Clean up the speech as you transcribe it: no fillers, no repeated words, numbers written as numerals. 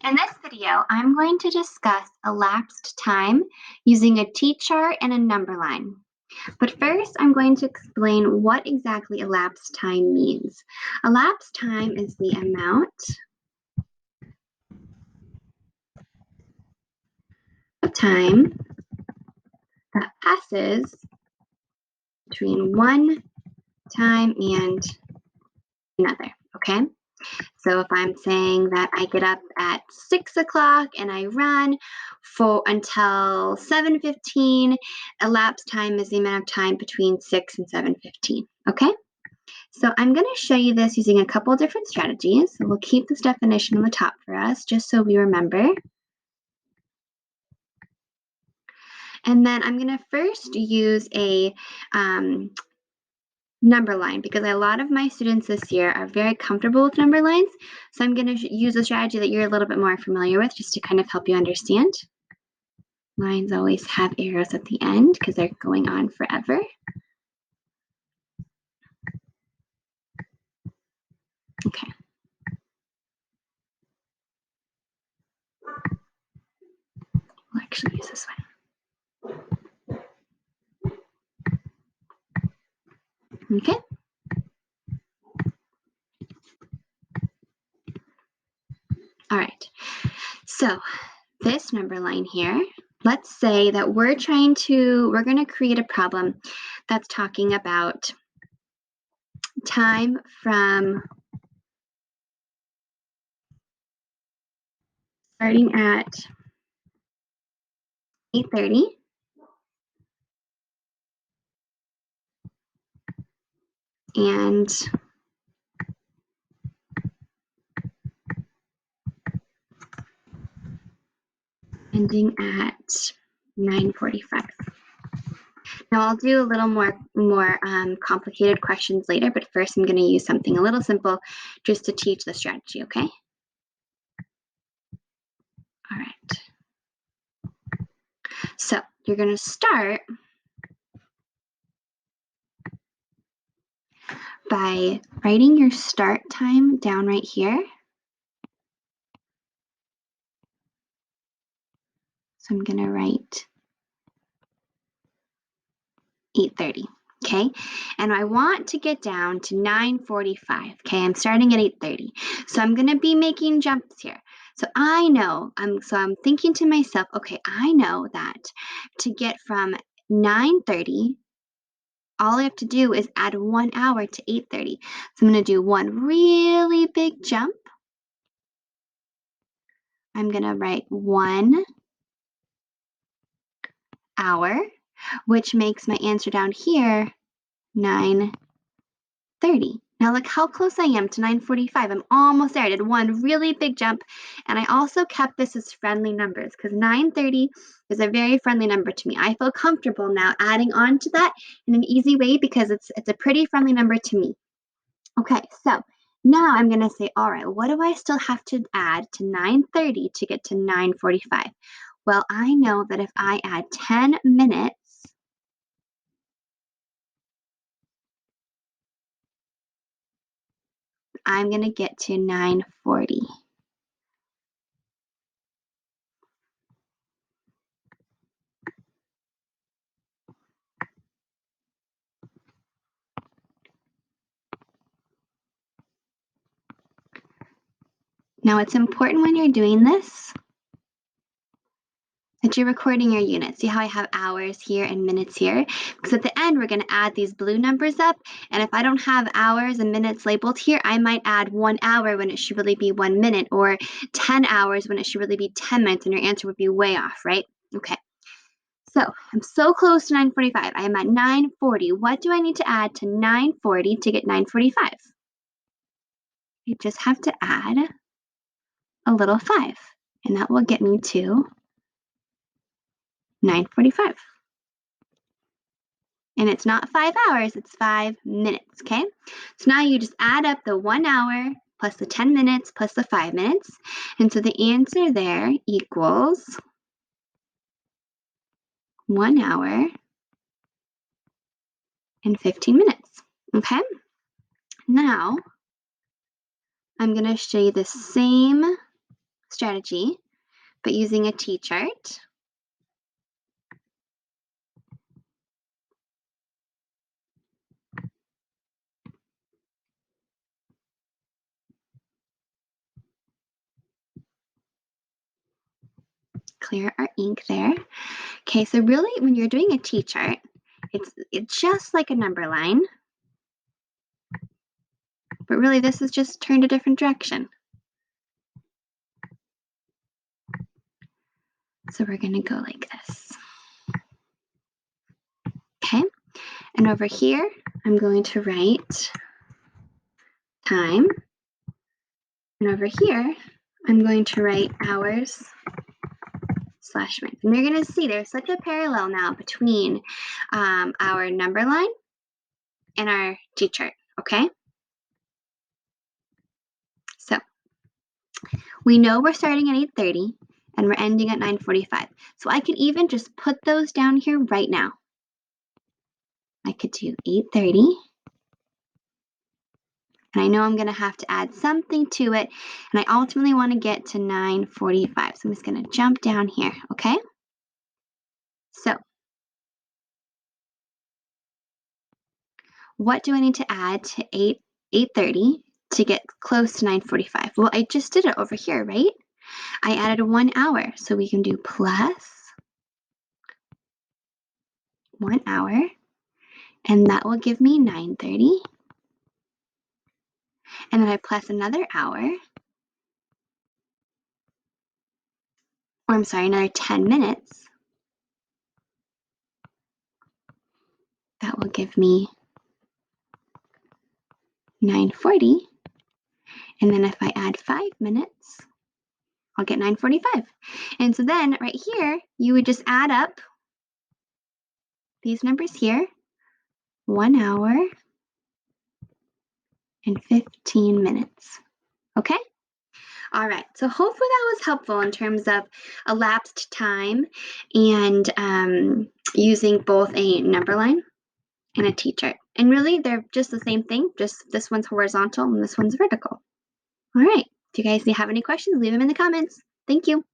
In this video, I'm going to discuss elapsed time using a T-chart and a number line. But first, I'm going to explain what exactly elapsed time means. Elapsed time is the amount of time that passes between one time and another, okay? So if I'm saying that I get up at 6 o'clock and I run for until 7:15, elapsed time is the amount of time between 6 and 7:15, okay? So I'm going to show you this using a couple different strategies. So we'll keep this definition on the top for us just so we remember. And then I'm going to first use a number line because a lot of my students this year are very comfortable with number lines. So I'm going to use a strategy that you're a little bit more familiar with just to kind of help you understand. Lines always have arrows at the end because they're going on forever. Okay. We'll actually use this one. Okay. All right. So this number line here, let's say that we're going to create a problem that's talking about time from starting at 8:30 and ending at 9:45. Now I'll do a little more complicated questions later, but first I'm going to use something a little simple just to teach the strategy, okay? All right. So you're going to start by writing your start time down right here. So I'm going to write 8:30, okay? And I want to get down to 9:45, okay? I'm starting at 8:30. So I'm going to be making jumps here. So I know, I'm thinking to myself, okay, I know that to get from 9:30, all I have to do is add 1 hour to 8:30. So I'm going to do one really big jump. I'm going to write 1 hour, which makes my answer down here 9:30. Now look how close I am to 9:45. I'm almost there. I did one really big jump, and I also kept this as friendly numbers because 9:30 is a very friendly number to me. I feel comfortable now adding on to that in an easy way because it's a pretty friendly number to me. Okay, so now I'm going to say, all right, what do I still have to add to 9:30 to get to 9:45? Well, I know that if I add 10 minutes, I'm going to get to 9:40. Now, it's important when you're doing this that you're recording your units. See how I have hours here and minutes here? Because at the end, we're going to add these blue numbers up. And if I don't have hours and minutes labeled here, I might add 1 hour when it should really be 1 minute, or 10 hours when it should really be 10 minutes, and your answer would be way off, right? Okay. So I'm so close to 9:45. I am at 9:40. What do I need to add to 9:40 to get 9:45? You just have to add a little 5, and that will get me to 9:45. And it's not 5 hours, it's 5 minutes, okay? So now you just add up the 1 hour plus the 10 minutes plus the 5 minutes. And so the answer there equals 1 hour and 15 minutes, okay? Now, I'm going to show you the same strategy, but using a T-chart. Clear our ink there. Okay, so really when you're doing a T-chart, it's just like a number line, but really this is just turned a different direction. So we're gonna go like this. Okay, and over here, I'm going to write time, and over here, I'm going to write hours / minutes. And you're gonna see there's such a parallel now between our number line and our T-chart, okay? So we know we're starting at 8:30 and we're ending at 9:45. So I could even just put those down here right now. I could do 8:30, and I know I'm gonna have to add something to it, and I ultimately wanna get to 9:45. So I'm just gonna jump down here, okay? So what do I need to add to 8:30 to get close to 9:45? Well, I just did it over here, right? I added 1 hour, so we can do plus 1 hour, and that will give me 9:30. And then I plus another hour, or I'm sorry, another 10 minutes. That will give me 9:40. And then if I add 5 minutes, I'll get 9:45. And so then right here, you would just add up these numbers here, 1 hour and 15 minutes. Okay? All right, so hopefully that was helpful in terms of elapsed time and using both a number line and a T-chart. And really, they're just the same thing, just this one's horizontal and this one's vertical. All right, if you guys have any questions, leave them in the comments. Thank you.